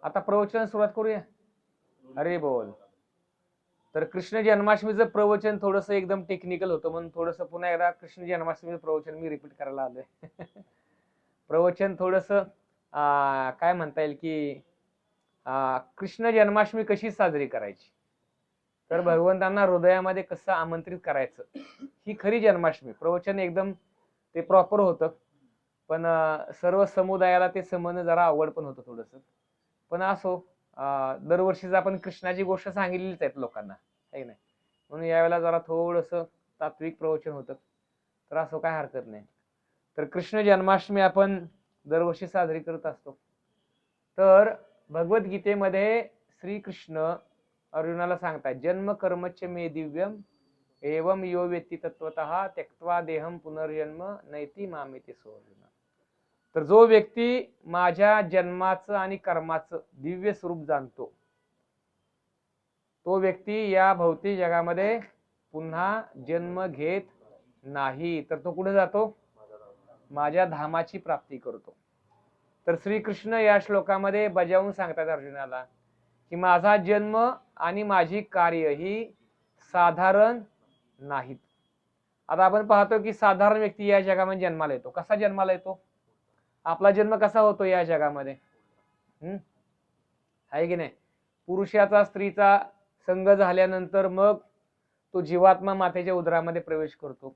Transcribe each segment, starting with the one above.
आता प्रवचन सुरुवात करूया. अरे बोल. तर कृष्ण जन्माष्टमीचं प्रवचन थोडस एकदम टेक्निकल होतं, म्हणून थोडस पुन्हा एकदा कृष्ण जन्माष्टमीचं प्रवचन मी रिपीट करायला आलोय. प्रवचन थोडस काय म्हणता येईल की कृष्ण जन्माष्टमी कशी साजरी करायची, तर भगवंतांना हृदयामध्ये कसं आमंत्रित करायचं, ही खरी जन्माष्टमी. प्रवचन एकदम ते प्रॉपर होतं, पण सर्व समुदायाला ते समजणं जरा अवघड पण होतं थोडस. पण असो, दरवर्षीच आपण कृष्णाची गोष्ट सांगितलीच आहेत लोकांना, आहे नाही, म्हणून यावेळेला जरा थोडस तात्विक प्रवचन होतं, तर असो काय हरकत नाही. तर कृष्ण जन्माष्टमी आपण दरवर्षी साजरी करत असतो. तर भगवद्गीतेमध्ये श्रीकृष्ण अर्जुनाला सांगतात, जन्म कर्मच मे दिव्यम एवं यो वेत्ती तत्वतः त्यक्त्वा देहम पुनर्जन्म नैति मामेति सो अर्जुन. तर जो व्यक्ती माझ्या जन्माचं आणि कर्माचं दिव्य स्वरूप जाणतो, तो व्यक्ती या भौतिक जगामध्ये पुन्हा जन्म घेत नाही, तर तो कुठे जातो? माझ्या धामाची प्राप्ती करतो. तर श्रीकृष्ण या श्लोकामध्ये बजावून सांगतात अर्जुनाला की माझा जन्म आणि माझी कार्य ही साधारण नाहीत. आता आपण पाहतो की साधारण व्यक्ती या जगामध्ये जन्माला येतो. कसा जन्माला येतो? आपला जन्म कसा होतो या जगामध्ये? आहे की नाही? पुरुषाचा स्त्रीचा संग झाल्यानंतर मग तो जीवात्मा मातेच्या उदरामध्ये प्रवेश करतो.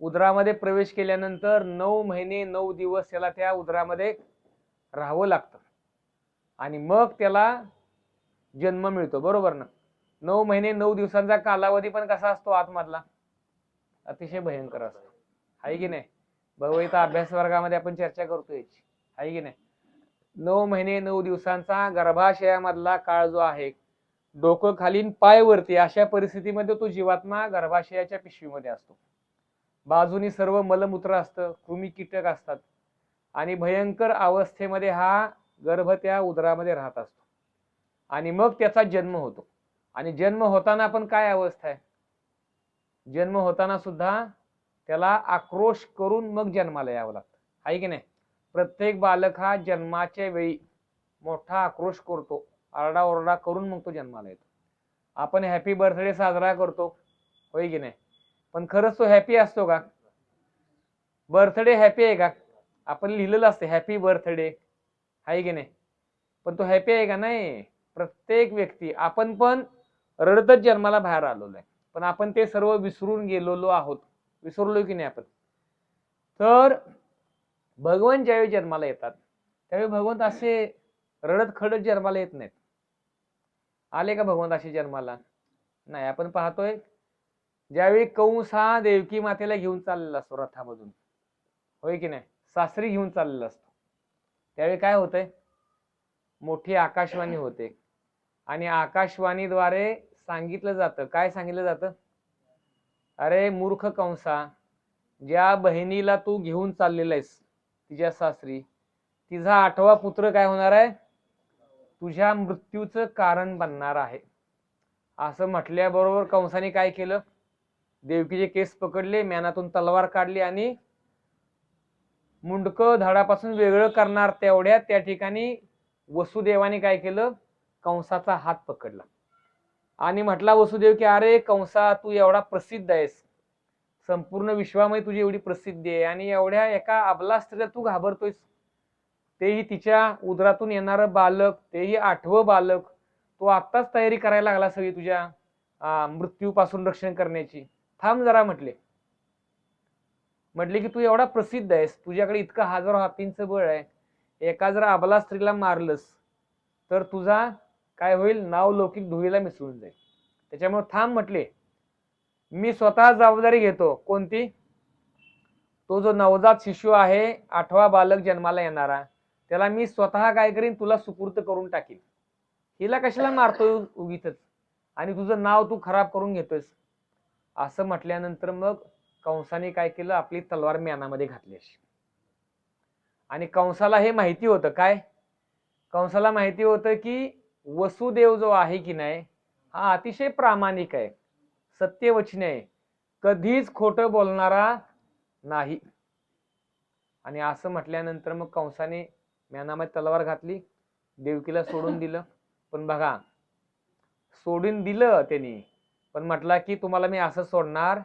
उदरामध्ये प्रवेश केल्यानंतर 9 महिने 9 दिवस त्याला त्या उदरामध्ये राहावं लागतं आणि मग त्याला जन्म मिळतो, बरोबर ना? 9 महिने 9 दिवसांचा कालावधी पण कसा असतो आतमधला? अतिशय भयंकर असतो, आहे की नाही? भगवद्गीता अभ्यास वर्गामध्ये आपण चर्चा करतोय, आहे की नाही? 9 महिने 9 दिवसांचा गर्भाशयामधला काळ जो आहे, डोकं खालीन पाय वरती, अशा परिस्थितीमध्ये तो जीवात्मा गर्भाशयाच्या पिशवीमध्ये असतो. बाजूनी सर्व मलमूत्र असतं, कृमी कीटक असतात आणि भयंकर अवस्थेमध्ये हा गर्भ त्या उदरामध्ये राहत असतो आणि मग त्याचा जन्म होतो. आणि जन्म होताना पण काय अवस्था आहे? जन्म होताना सुद्धा त्याला आक्रोश करून मग जन्माला यावं लागतं, आहे की नाही? प्रत्येक बालक हा जन्माच्या वेळी मोठा आक्रोश करतो, आरडाओरडा करून मग तो जन्माला येतो. आपण हॅपी बर्थडे साजरा करतो, होय की नाही? पण खरंच तो हॅपी असतो का? बर्थडे हॅपी आहे का? आपण लिहिलेलं असतं हॅपी बर्थडे, आहे की नाही? पण तो हॅपी आहे का? नाही. प्रत्येक व्यक्ती, आपण पण रडतच जन्माला बाहेर आलेलो आहे, पण आपण ते सर्व विसरून गेलेलो आहोत. विसरलो की नाही आपण? तर भगवान ज्यावेळी जन्माला येतात त्यावेळी भगवंत असे रडत खडत जन्माला येत नाहीत. आले का भगवंत असे जन्माला? नाही. आपण पाहतोय ज्यावेळी कंस हा देवकी मातेला घेऊन चाललेला असतो रथामधून, होय की नाही? सासरी घेऊन चाललेला असतो, त्यावेळी काय होतंय? मोठी आकाशवाणी होते आणि आकाशवाणीद्वारे सांगितलं जातं, काय सांगितलं जातं? अरे मूर्ख कंसा, ज्या बहिणीला तू घेऊन चाललेला आहेस तिच्या सासरी, तिचा 8वा पुत्र काय होणार आहे? तुझ्या मृत्यूचं कारण बनणार आहे. असं म्हटल्याबरोबर कंसाने काय केलं? देवकीचे केस पकडले, म्यानातून तलवार काढली आणि मुंडकं धडापासून वेगळं करणार तेवढ्या त्या ठिकाणी वसुदेवाने काय केलं? कंसाचा हात पकडला आणि म्हटला वसुदेव की अरे कंसा, तू एवढा प्रसिद्ध आहेस, संपूर्ण विश्वामध्ये तुझी एवढी प्रसिद्धी आहे आणि एवढ्या एका अबला स्त्रीला तू घाबरतोयस, तेही तिच्या उदरातून येणारं बालक, तेही 8वं बालक. तो आत्ताच तयारी करायला लागला सगळी तुझ्या मृत्यूपासून रक्षण करण्याची. थांब जरा म्हटले की तू एवढा प्रसिद्ध आहेस, तुझ्याकडे इतकं हजारो हातींचं बळ आहे, एका जर अबला स्त्रीला मारलंस तर तुझा काय होईल? नाव लौकिक धुळीला मिसळून जाईल. त्याच्यामुळे थांब म्हटले, मी स्वतः जबाबदारी घेतो. कोणती? तो जो नवजात शिशु आहे, 8वा बालक जन्माला येणारा, त्याला मी स्वतः काय करीन? तुला सुपूर्त करून टाकीन. हिला कशाला मारतोय उगीच आणि तुझं नाव तू खराब करून घेतोयस? असं म्हटल्यानंतर मग कंसाने काय केलं? आपली तलवार म्यानामध्ये घातली अशी. आणि कंसाला हे माहिती होतं, काय? कंसाला माहिती होतं की वसुदेव जो आहे की नाही, हा अतिशय प्रामाणिक आहे, सत्यवचनी आहे, कधीच खोटं बोलणारा नाही. आणि असं म्हटल्यानंतर मग कंसाने म्यानामध्ये तलवार घातली, देवकीला सोडून दिलं. पण बघा, सोडून दिलं त्यांनी, पण म्हटला की तुम्हाला मी असं सोडणार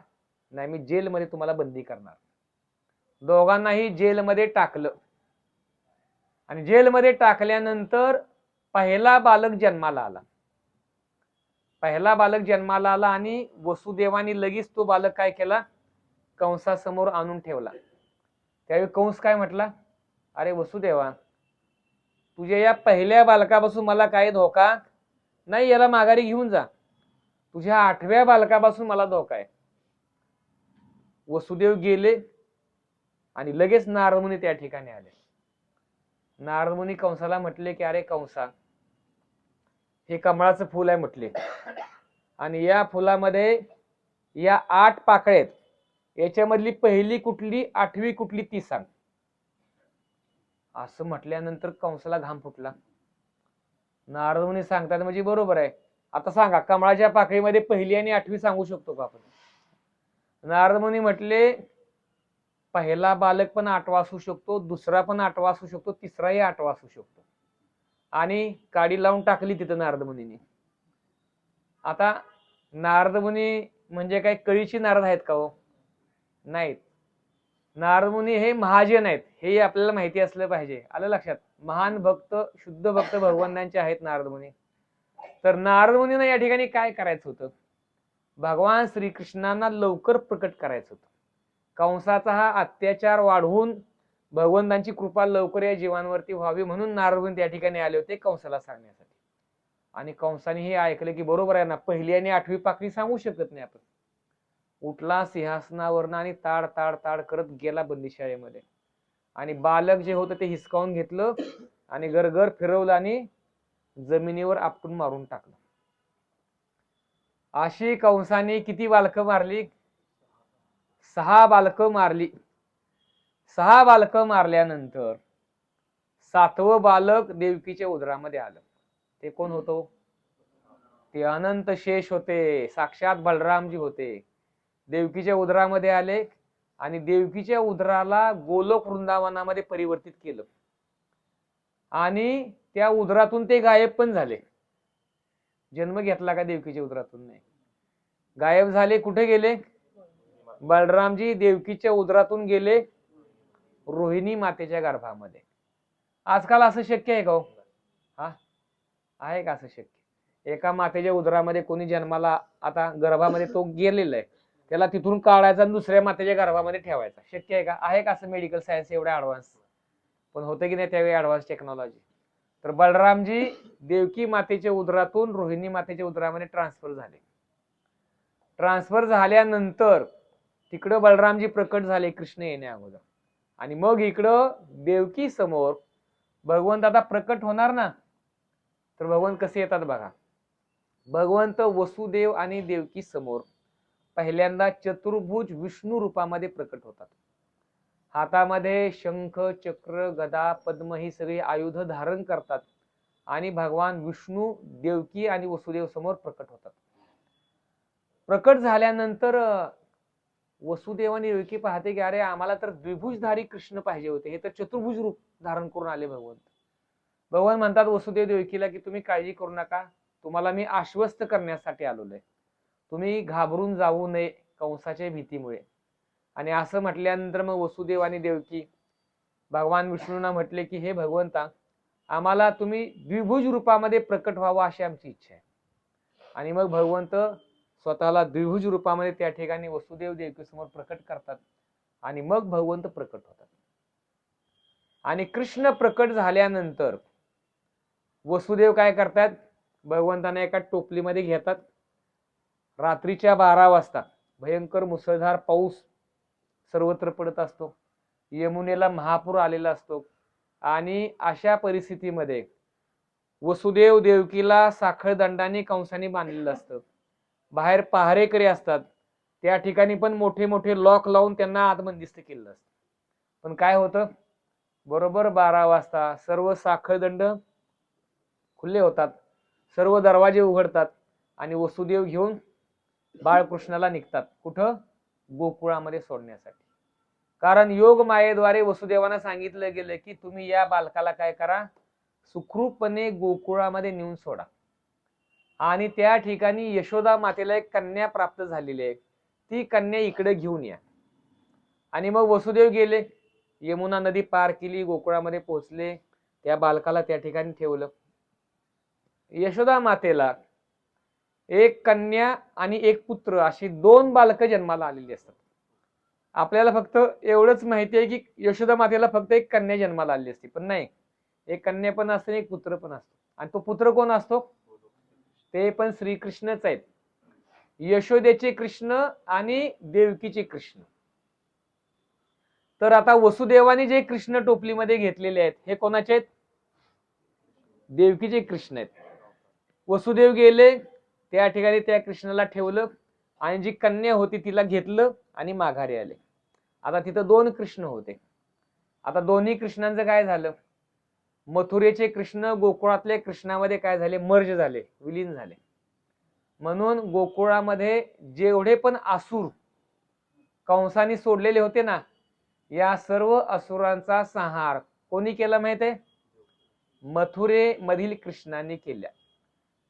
नाही, मी जेलमध्ये तुम्हाला बंदी करणार. दोघांनाही जेलमध्ये टाकलं. आणि जेलमध्ये टाकल्यानंतर पहिला बालक जन्माला आला. पहिला बालक जन्माला आला आणि वसुदेवानी लगेच तो बालक काय केला, कंसासमोर आणून ठेवला. त्यावेळी कंस काय म्हटला, अरे वसुदेवा, तुझ्या या पहिल्या बालकापासून मला काही धोका नाही, याला माघारी घेऊन जा. तुझ्या 8व्या बालकापासून मला धोका आहे. वसुदेव गेले आणि लगेच नारद मुनी त्या ठिकाणी आले. नारद मुनी कंसाला म्हटले की अरे कंसा, हे कमळाचं फुल आहे म्हटले, आणि या फुलामध्ये या 8 पाकळ्या आहेत, याच्यामधली पहिली कुठली, 8वी कुठली, ती सांग. असं म्हटल्यानंतर कंसाला घाम फुटला. नारद मुनी सांगतात म्हणजे बरोबर आहे, आता सांगा कमळाच्या पाकळीमध्ये पहिली आणि 8वी सांगू शकतो का आपण? नारद मुनी म्हटले, पहिला बालक पण 8वा असू शकतो, दुसरा पण 8वा असू शकतो, तिसराही 8वा असू शकतो. आणि काडी लावून टाकली तिथं नारद मुनीने. आता नारद मुनी म्हणजे काय कळीची नारद आहेत का हो? नाहीत. नारद मुनी हे महाजन आहेत, हे आपल्याला माहिती असलं पाहिजे. आलं लक्षात? महान भक्त, शुद्ध भक्त भगवंतांचे आहेत नारद मुनी. तर नारद मुनींना या ठिकाणी काय करायचं होतं, भगवान श्रीकृष्णांना लवकर प्रकट करायचं होतं. कंसाचा हा अत्याचार वाढवून भगवंतांची कृपा लवकर या जीवांवरती व्हावी म्हणून नारद मुनी त्या ठिकाणी आले होते कंसाला सांगण्यासाठी. आणि कंसाने हे ऐकलं की बरोबर आहे ना, पहिली आणि 8वी पाकळी सांगू शकत नाही आपण. उठला सिंहासनावरनं आणि ताड ताड ताड करत गेला बंदीशाळेमध्ये. आणि बालक जे होतं ते हिसकावून घेतलं आणि गरगर फिरवलं आणि जमिनीवर आपटून मारून टाकलं. अशी कंसाने किती बालकं मारली? 6 बालकं मारली. 6 बालकं मारल्यानंतर 7वं बालक देवकीच्या उदरामध्ये आलं. ते कोण होतो? ते अनंत शेष होते, साक्षात बलरामजी होते. देवकीच्या उदरामध्ये आले आणि देवकीच्या उदराला गोलोक वृंदावनामध्ये परिवर्तित केलं. आणि त्या उदरातून ते गायब पण झाले. जन्म घेतला का देवकीच्या उदरातून? नाही, गायब झाले. कुठे गेले? बलरामजी देवकीच्या उदरातून गेले रोहिणी मातेच्या गर्भामध्ये. आजकाल असं शक्य आहे का हो? हा, आहे का असं शक्य? एका मातेच्या उदरामध्ये कोणी जन्माला, आता गर्भामध्ये तो गेलेला आहे, त्याला तिथून काढायचा आणि दुसऱ्या मातेच्या गर्भामध्ये ठेवायचा, शक्य आहे का? आहे का असं मेडिकल सायन्स एवढा ऍडव्हान्स? पण होतं की नाही त्यावेळी ऍडव्हान्स टेक्नॉलॉजी. तर बलरामजी देवकी मातेच्या उदरातून रोहिणी मातेच्या उदरामध्ये ट्रान्सफर झाले. ट्रान्सफर झाल्यानंतर तिकडं बलरामजी प्रकट झाले कृष्ण येण्या अगोदर. आणि मग इकडं देवकी समोर भगवंत आता प्रकट होणार ना. तर भगवंत कसे येतात बघा. भगवंत वसुदेव आणि देवकी समोर पहिल्यांदा चतुर्भुज विष्णू रूपामध्ये प्रकट होतात. हातामध्ये शंख, चक्र, गदा, पद्म ही सगळी आयुध धारण करतात आणि भगवान विष्णू देवकी आणि वसुदेव समोर प्रकट होतात. प्रकट झाल्यानंतर वसुदेव आणि देवकी पाहते की अरे आम्हाला तर द्विभुजधारी कृष्ण पाहिजे होते, हे तर चतुर्भुज रूप धारण करून आले भगवंत. भगवान म्हणतात वसुदेव देवकीला की तुम्ही काळजी करू नका, तुम्हाला मी आश्वस्त करण्यासाठी आलोय, तुम्ही घाबरून जाऊ नये कंसाच्या भीतीमुळे. आणि असं म्हटल्यानंतर मग वसुदेव आणि देवकी भगवान विष्णूंना म्हटले की हे भगवंता, आम्हाला तुम्ही द्विभुज रूपामध्ये प्रकट व्हावं अशी आमची इच्छा आहे. आणि मग भगवंत स्वतःला द्विभुज रूपामध्ये त्या ठिकाणी वसुदेव देवकी समोर प्रकट करतात आणि मग भगवंत प्रकट होतात. आणि कृष्ण प्रकट झाल्यानंतर वसुदेव काय करतात, भगवंतांना एका टोपलीमध्ये घेतात. रात्रीच्या 12 वाजता भयंकर मुसळधार पाऊस सर्वत्र पडत असतो, यमुनेला महापूर आलेला असतो. आणि अशा परिस्थितीमध्ये वसुदेव देवकीला साखळदंडाने कंसाने बांधलेलं असतं. बाहेर पहारेकरी असतात, त्या ठिकाणी पण मोठे मोठे लॉक लावून त्यांना आत बंदिस्त केलेलं असतं. पण काय होतं, बरोबर 12 वाजता सर्व साखळदंड खुले होतात, सर्व दरवाजे उघडतात आणि वसुदेव घेऊन बाळकृष्णाला निघतात. कुठं? गोकुळामध्ये सोडण्यासाठी. कारण योग मायेद्वारे वसुदेवांना सांगितलं गेलं की तुम्ही या बालकाला काय करा, सुखरूपपणे गोकुळामध्ये नेऊन सोडा. आणि त्या ठिकाणी यशोदा मातेला एक कन्या प्राप्त झालेली आहे, ती कन्या इकडे घेऊन या. आणि मग वसुदेव गेले, यमुना नदी पार केली, गोकुळामध्ये पोहोचले, त्या बालकाला त्या ठिकाणी ठेवलं. यशोदा मातेला एक कन्या आणि एक पुत्र अशी 2 बालकं जन्माला आलेली असतात. आपल्याला फक्त एवढंच माहिती आहे की यशोदा मातेला फक्त एक कन्या जन्माला आलेली असते, पण नाही, एक कन्या पण असते, एक पुत्र पण असतो. आणि तो पुत्र कोण असतो? ते पण श्रीकृष्णच आहेत, यशोदेचे कृष्ण आणि देवकीचे कृष्ण. तर आता वसुदेवाने जे कृष्ण टोपलीमध्ये घेतलेले आहेत हे कोणाचे आहेत? देवकीचे कृष्ण आहेत. वसुदेव गेले, त्या ठिकाणी त्या कृष्णाला ठेवलं आणि जी कन्या होती तिला घेतलं आणि माघारी आले. आता तिथं 2 कृष्ण होते. आता दोन्ही कृष्णांचं काय झालं? मथुरेचे कृष्ण गोकुळातले कृष्णामध्ये काय झाले? मर्ज झाले, विलीन झाले. म्हणून गोकुळामध्ये जेवढे पण असुर कंसाने सोडलेले होते ना, या सर्व असुरांचा संहार कोणी केला माहित आहे? मथुरेमधील कृष्णाने केल्या.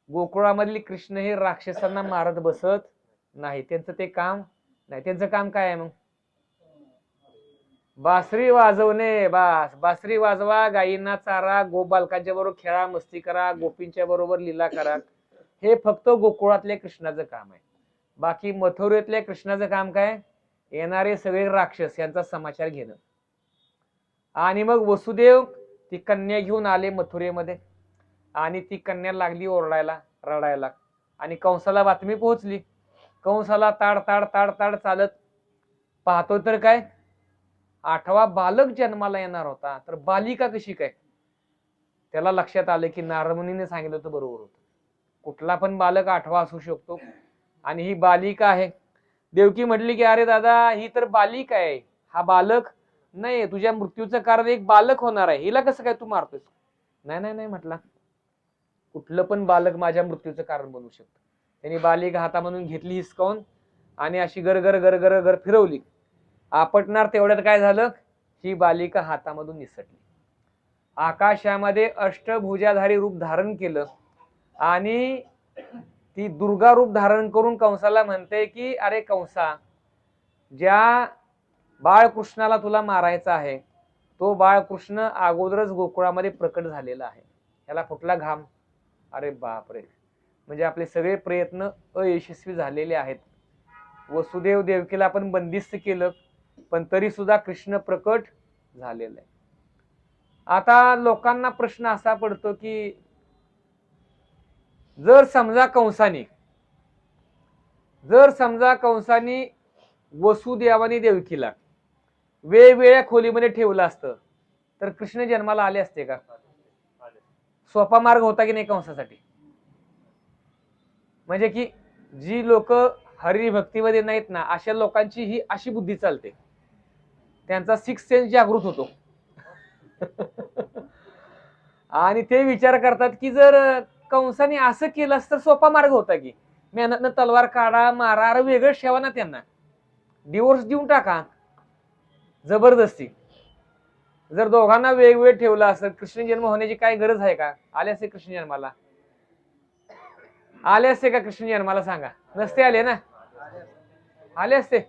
गोकुळामधील कृष्ण हे राक्षसांना मारत बसत नाही, त्यांचं ते काम नाही. त्यांचं काम काय आहे मग? बासरी वाजवणे, बासरी वाजवा, गायींना चारा, गोबालकांच्या बरोबर खेळा, मस्ती करा, गोपींच्या बरोबर लीला करा. हे फक्त गोकुळातल्या कृष्णाचं काम आहे. बाकी मथुरेतल्या कृष्णाचं काम काय? येणारे सगळे राक्षस यांचा समाचार घेणं. आणि मग वसुदेव ती कन्या घेऊन आले मथुरेमध्ये, आणि ती कन्या लागली ओरडायला, रडायला, आणि कंसाला बातमी पोहोचली. कंसाला ताड ताड ताड ताड चालत पाहतो तर काय, 8वा बालक जन्माला येणार होता. तर बालिका कशी काय? त्याला लक्षात आलं की नारदमुनीने सांगितलं होतं बरोबर होतं, कुठला पण बालक 8वा असू शकतो, आणि ही बालिका आहे. देवकी म्हटली की अरे दादा, ही तर बालिका आहे, हा बालक नाही, तुझ्या मृत्यूचं कारण एक बालक होणार आहे, हिला कसं काय तू मारतोस? नाही नाही नाही म्हटला, कुठलं पण बालक माझ्या मृत्यूचं कारण बनू शकतं. त्यांनी बालिका हातामधून घेतली हिसकावून आणि अशी गरगर गरगर गर फिरवली. आपटणार तेवढ्यात काय झालं? ही बालिका हातामधून निसटली. आकाशामध्ये अष्टभुजाधारी रूप धारण केलं आणि ती दुर्गा रूप धारण करून कंसाला म्हणते की अरे कंसा, ज्या बाळकृष्णाला तुला मारायचा आहे तो बाळकृष्ण अगोदरच गोकुळामध्ये प्रकट झालेला आहे, याला कुठला घाम? अरे बापरे, म्हणजे आपले सगळे प्रयत्न अयशस्वी झालेले आहेत. वसुदेव देवकीला आपण बंदिस्त केलं, पण तरी सुद्धा कृष्ण प्रकट झालेला आहे. आता लोकांना प्रश्न असा पडतो की जर समजा कंसानी वसुदेवानी देवकीला वेगवेगळ्या खोलीमध्ये ठेवलं असतं तर कृष्ण जन्माला आले असते का? सोपा मार्ग होता की नाही कंसासाठी? म्हणजे की जी लोक हरिभक्तीमध्ये नाहीत ना, अशा लोकांची ही अशी बुद्धी चालते, त्यांचा 6th सेन्स जागृत होतो. आणि ते विचार करतात की जर कंसाने असं केलं तर सोपा मार्ग होता की मेहनतनं तलवार काढा, मारा, वेगळं ठेवा ना, त्यांना डिवोर्स देऊन टाका जबरदस्ती. जर दोघांना वेगवेगळे ठेवलं असत, कृष्ण जन्म होण्याची काय गरज आहे का? आले असते कृष्ण जन्माला? आले असते का कृष्ण जन्माला? सांगा. नसते आले ना? आले असते.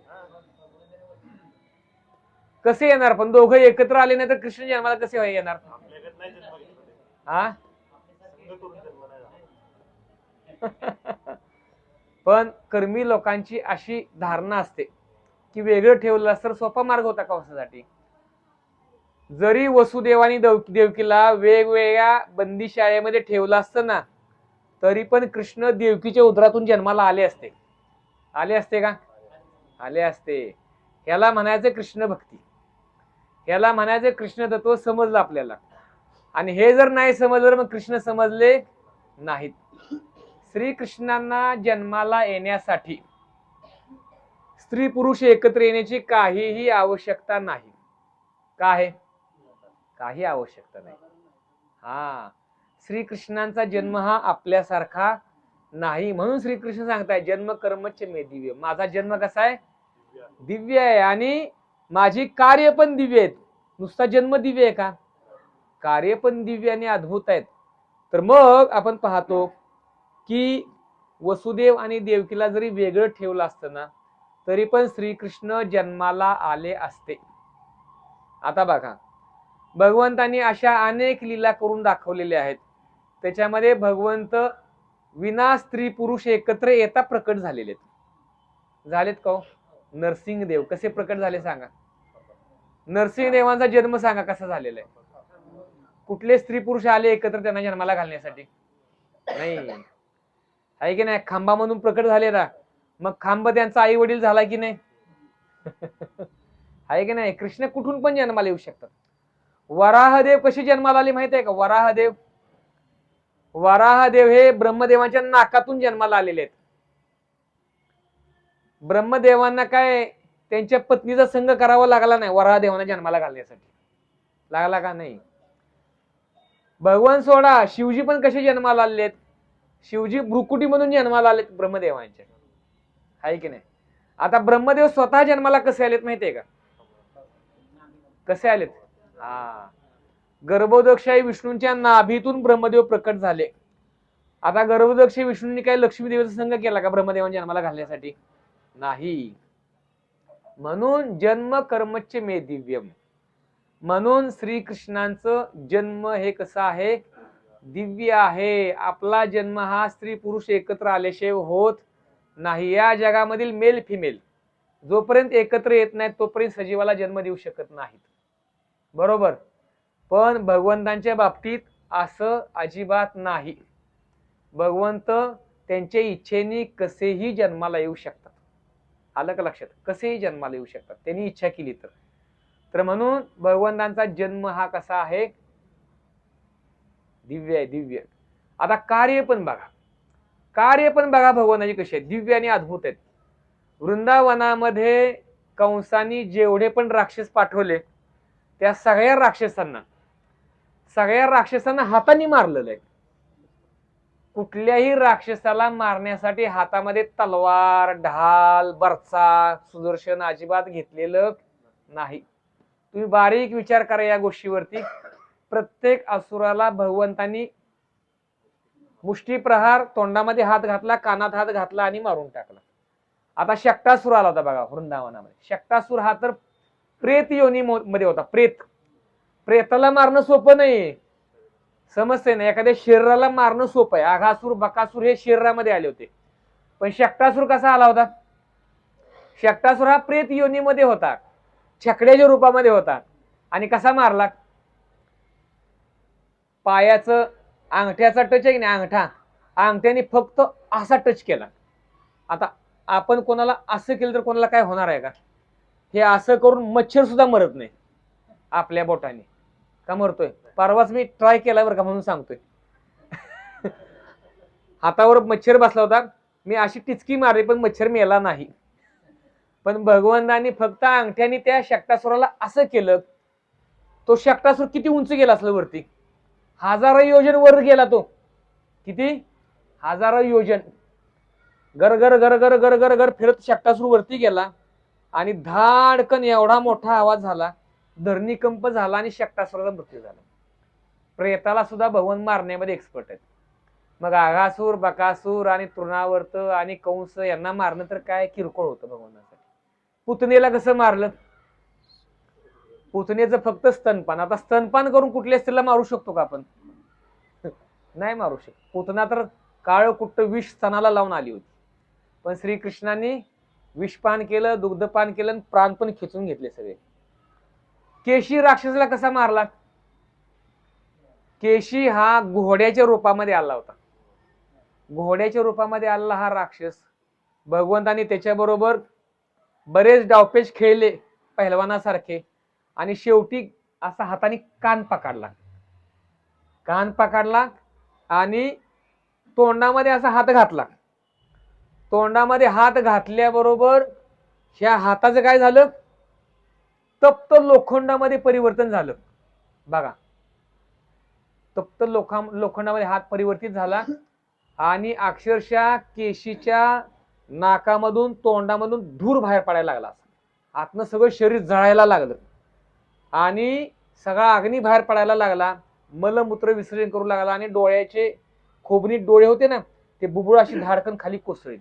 कसे येणार? पण दोघं एकत्र आले नाही तर कृष्ण जन्माला कसे येणार? हा पण कर्मी लोकांची अशी धारणा असते की वेगळं ठेवलं तर सोपा मार्ग होता कंसासाठी. जरी वसुदेवानी देवकीला वेगवेगळ्या बंदीशाळेमध्ये ठेवलं असतं ना, तरी पण कृष्ण देवकीच्या उदरातून जन्माला आले असते. आले असते का? आले असते. ह्याला म्हणायचं कृष्ण भक्ती, ह्याला म्हणायचं कृष्ण तत्व समजलं आपल्याला. आणि हे जर नाही समजलं मग कृष्ण समजले नाहीत. श्रीकृष्णांना जन्माला येण्यासाठी स्त्री पुरुष एकत्र येण्याची काहीही आवश्यकता नाही. काही आवश्यकता नाही. श्रीकृष्णांचा जन्म हा आपल्यासारखा नाही, म्हणून श्रीकृष्ण सांगताय जन्म कर्मच मे दिव्य. माझा जन्म कसा आहे? दिव्य आहे. आणि माझी कार्य पण दिव्य आहेत. नुसता जन्म दिव्य आहे का? कार्य पण दिव्य आणि अद्भुत आहेत. तर मग आपण पाहतो की वसुदेव आणि देवकीला जरी वेगळं ठेवलं असतं ना, तरी पण श्रीकृष्ण जन्माला आले असते. आता बघा, भगवंतांनी अशा अनेक लीला करून दाखवलेल्या आहेत. त्याच्यामध्ये भगवंत विना स्त्री पुरुष एकत्र येता प्रकट झालेले झालेत का? नरसिंहदेव कसे प्रकट झाले सांगा? नरसिंहदेवांचा जन्म सांगा कसा झालेला आहे? कुठले स्त्री पुरुष आले एकत्र त्यांना जन्माला घालण्यासाठी? नाही आहे की नाही? खांबामधून प्रकट झाले ना, मग खांब त्यांचा आई वडील झाला की नाही? आहे की नाही? कृष्ण कुठून पण जन्माला येऊ शकतात. वराहदेव कशी जन्माला आले माहिती आहे का? वराहदेव हे ब्रह्मदेवाच्या नाकातून जन्माला आलेले आहेत. ब्रह्मदेवांना काय त्यांच्या पत्नीचा संग करावा लागला नाही वराहदेवांना जन्माला घालण्यासाठी? लागला का? नाही. भगवान सोडा, शिवजी पण कसे जन्माला आलेत? शिवजी भ्रुकुटीमधून जन्माला आलेत ब्रह्मदेवांच्या. आहे की नाही? आता ब्रह्मदेव स्वतः जन्माला कसे आलेत माहितीये का? कसे आलेत? गर्भोदक्षाई विष्णूंच्या नाभीतून ब्रह्मदेव प्रकट झाले. आता गर्भोदक्षाई विष्णूंनी काय लक्ष्मी देवीचा संग केला का ब्रह्मदेवांच्या जन्माला घालण्यासाठी? नाही. म्हणून जन्म कर्मच्च मे दिव्यम. म्हणून श्रीकृष्णांचं जन्म हे कसं आहे? दिव्य आहे. आपला जन्म हा स्त्री पुरुष एकत्र आल्याशिवाय होत नाही. या जगामधील मेल फिमेल जोपर्यंत एकत्र येत नाहीत तोपर्यंत सजीवाला जन्म देऊ शकत नाहीत. बरोबर? पण भगवंतांच्या बाबतीत असं अजिबात नाही. भगवंत त्यांच्या इच्छेने कसेही जन्माला येऊ शकतात. आलं का लक्षात? कसेही जन्माला येऊ शकतात त्यांनी इच्छा केली तर. म्हणून भगवंतांचा जन्म हा कसा आहे? दिव्य आहे, दिव्य. आता कार्य पण बघा भगवंताची कशी आहे? दिव्य आणि अद्भुत आहेत. वृंदावनामध्ये कंसानी जेवढे पण राक्षस पाठवले त्या सगळ्या राक्षसांना हाताने मारलेलं आहे. कुठल्याही राक्षसाला मारण्यासाठी हातामध्ये तलवार, ढाल, बरसा, सुदर्शन अजिबात घेतलेलं नाही. तुम्ही बारीक विचार करा या गोष्टीवरती. प्रत्येक असुराला भगवंतांनी मुष्टी प्रहार, तोंडामध्ये हात घातला, कानात हात घातला आणि मारून टाकला. आता शक्टासूर आला होता बघा वृंदावनामध्ये. शक्टासूर हा तर प्रेत योनी मध्ये होता. प्रेताला मारणं सोपं नाही, समजते ना? एखाद्या शरीराला मारणं सोपं आहे. आघासूर, बकासूर हे शरीरामध्ये आले होते. पण शक्टासूर कसा आला होता? शक्टासूर हा प्रेत योनीमध्ये होता, छकड्याच्या रूपामध्ये होता. आणि कसा मारला? पायाचं अंगठ्याचा टच आहे की नाही, अंगठ्याने फक्त असा टच केला. आता आपण कोणाला असं केलं तर कोणाला काय होणार आहे का? हे असं करून मच्छर सुद्धा मरत नाही आपल्या बोटाने. का मरतोय? परवाच मी ट्राय केला बरं का, म्हणून सांगतोय. हातावर मच्छर बसला होता, मी अशी टिचकी मारली पण मच्छर मेला नाही. पण भगवंतांनी फक्त अंगठ्याने त्या शक्टासुराला असं केलं, तो शक्टासूर किती उंच गेला असलं वरती? 1000 योजन वर गेला तो. किती? 1000 योजन. गर गर गर गर गर गर गर फिरत शक्टासूर वरती गेला आणि धाडकन एवढा मोठा आवाज झाला, धरणीकंप झाला आणि शक्टासुराचा मृत्यू झाला. प्रेताला सुद्धा भगवान मारण्यामध्ये एक्सपर्ट आहेत. मग आघासूर, बकासूर आणि तृणावर्त आणि कंस यांना मारणं तर काय किरकोळ होतं भगवानासाठी. पुतनेला कसं मारलं? पुतनेचं फक्त स्तनपान. आता स्तनपान करून कुठल्या स्त्रीला मारू शकतो का आपण? नाही मारू शकतो. पुतना तर काळ कुट्ट विष स्तनाला लावून आली होती. पण श्रीकृष्णांनी विषपान केलं, दुग्धपान केलं, प्राण पण खेचून घेतले सगळे. केशी राक्षसाला कसा मारला? केशी हा घोड्याच्या रूपामध्ये आला होता. घोड्याच्या रूपामध्ये आला हा राक्षस. भगवंतांनी त्याच्याबरोबर बरेच डावपेच खेळले पहिलवानासारखे आणि शेवटी असा हाताने कान पकडला आणि तोंडामध्ये असा हात घातला. तोंडामध्ये हात घातल्याबरोबर ह्या हाताचं काय झालं? तप्त लोखंडामध्ये परिवर्तन झालं बघा. तप्त लोखंडामध्ये हात परिवर्तित झाला आणि अक्षरशः केशीच्या नाकामधून, तोंडामधून धूर बाहेर पडायला लागला. आतनं सगळं शरीर जळायला लागलं आणि सगळा अग्नी बाहेर पडायला लागला, मलमूत्र विसर्जन करू लागला आणि डोळ्याचे खोबणीत डोळे होते ना ते बुबुळ अशी धाडकन खाली कोसळली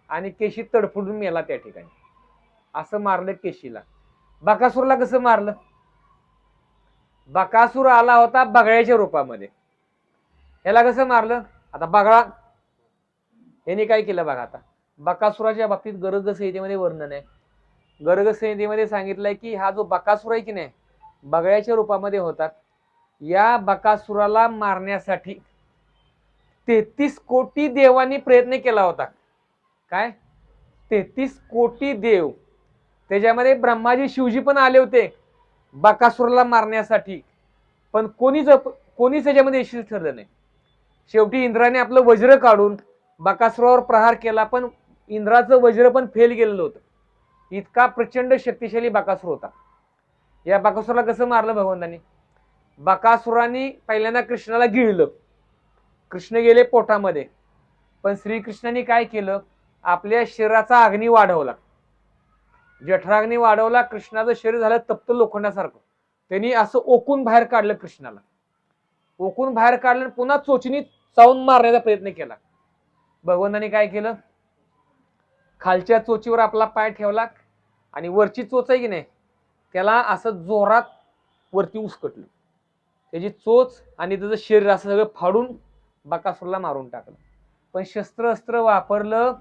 आणि केशी तडफडून मेला त्या ठिकाणी. असं मारलं केशीला. बकासूरला कसं मारलं? बकासूर आला होता बगळ्याच्या रूपामध्ये. ह्याला कसं मारलं? आता बगळा यांनी काय केलं बघा. आता बकासुराच्या बाबतीत गर्ग संहितेमध्ये वर्णन आहे. गर्ग संहितेमध्ये सांगितलंय की हा जो बकासूर आहे की नाही बगळ्याच्या रूपामध्ये होता, या बकासुराला मारण्यासाठी 33 कोटी देवांनी प्रयत्न केला होता. काय? 33 कोटी देव, त्याच्यामध्ये ब्रह्माजी शिवजी पण आले होते बकासुराला मारण्यासाठी, पण कोणीच त्याच्यामध्ये यशस्वी ठरलं नाही. शेवटी इंद्राने आपलं वज्र काढून बकासुरावर प्रहार केला, पण इंद्राचं वज्र पण फेल गेलेलं होतं. इतका प्रचंड शक्तिशाली बकासूर होता. या बकासुराला कसं मारलं भगवंतांनी? बकासुराने पहिल्यांदा कृष्णाला गिळलं, कृष्ण गेले पोटामध्ये, पण श्रीकृष्णाने काय केलं? आपल्या शरीराचा अग्नी वाढवला, जठराग्नी वाढवला. कृष्णाचं शरीर झालं तप्त लोखंडासारखं. त्यांनी असं ओकून बाहेर काढलं, कृष्णाला ओकून बाहेर काढलं, पुन्हा चोचीने चावून मारण्याचा प्रयत्न केला. भगवंतांनी काय केलं? खालच्या चोचीवर आपला पाय ठेवला आणि वरची चोच आहे की नाही त्याला असं जोरात वरती उसकटलं. त्याची चोच आणि त्याचं शरीर असं सगळं फाडून बकासूरला मारून टाकलं. पण शस्त्र अस्त्र वापरलं